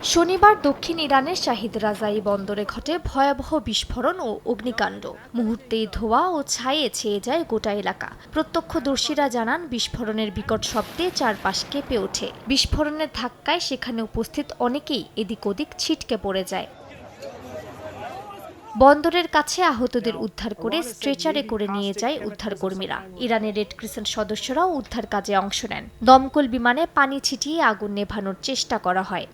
শনিবার দক্ষিণ ইরানের শাহিদ রাজাই বন্দরে ঘটে ভয়াবহ বিস্ফোরণ ও অগ্নিকাণ্ড। মুহূর্তেই ধোঁয়া ও ছায়ে ছেয়ে যায় গোটা এলাকা। প্রত্যক্ষদর্শীরা জানান, বিস্ফোরণের বিকট শব্দে চারপাশ কেঁপে ওঠে। বিস্ফোরণের ধাক্কায় সেখানে উপস্থিত অনেকেই এদিক ওদিক ছিটকে পড়ে যায়। বন্দরের কাছে আহতদের উদ্ধার করে স্ট্রেচারে করে নিয়ে যায় উদ্ধারকর্মীরা। ইরানের রেড ক্রিসেন্ট সদস্যরাও উদ্ধার কাজে অংশ নেন। দমকল বিমানে পানি ছিটিয়ে আগুন নেভানোর চেষ্টা করা হয়।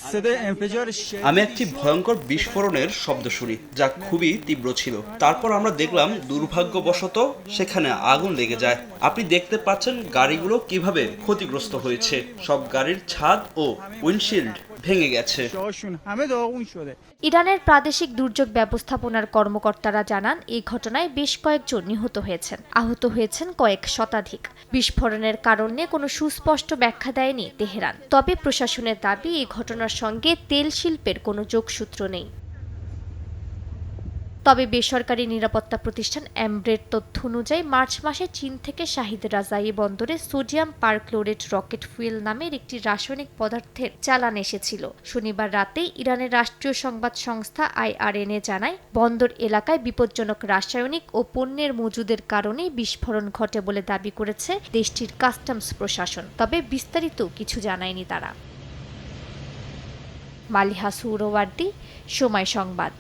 আমি একটি ভয়ঙ্কর বিস্ফোরণের শব্দ শুনি, যা খুবই তীব্র ছিল। তারপর আমরা দেখলাম দুর্ভাগ্যবশত সেখানে আগুন লেগে যায়। আপনি দেখতে পাচ্ছেন গাড়িগুলো কিভাবে ক্ষতিগ্রস্ত হয়েছে। সব গাড়ির ছাদ ও উইন্ডশিল্ড ভেঙে গেছে। ইরানের প্রাদেশিক দুর্যোগ ব্যবস্থাপনার কর্মকর্তারা জানান, এই ঘটনায় বেশ কয়েকজন নিহত হয়েছেন, আহত হয়েছেন কয়েক শতাধিক। বিস্ফোরণের কারণে কোনো সুস্পষ্ট ব্যাখ্যা দেয়নি তেহরান। তবে প্রশাসনের দাবি, এই ঘটনার সঙ্গে তেল শিল্পের কোনো যোগসূত্র নেই। তবে বেসরকারি নিরাপত্তা প্রতিষ্ঠান অ্যামব্রের তথ্য অনুযায়ী মার্চ মাসে চীন থেকে শাহিদ রাজাই বন্দরে সোডিয়াম পারক্লোরেট রকেট ফুয়েল নামের একটি রাসায়নিক পদার্থের চালান এসেছিল। শনিবার রাতে ইরানের রাষ্ট্রীয় সংবাদ সংস্থা IRNA জানায়, বন্দর এলাকায় বিপজ্জনক রাসায়নিক ও পণ্যের মজুদের কারণে বিস্ফোরণ ঘটে বলে দাবি করেছে দেশটির কাস্টমস প্রশাসন। তবে বিস্তারিত কিছু জানায়নি তারা। মালিহা সুহরাওয়ার্দী, সময় সংবাদ।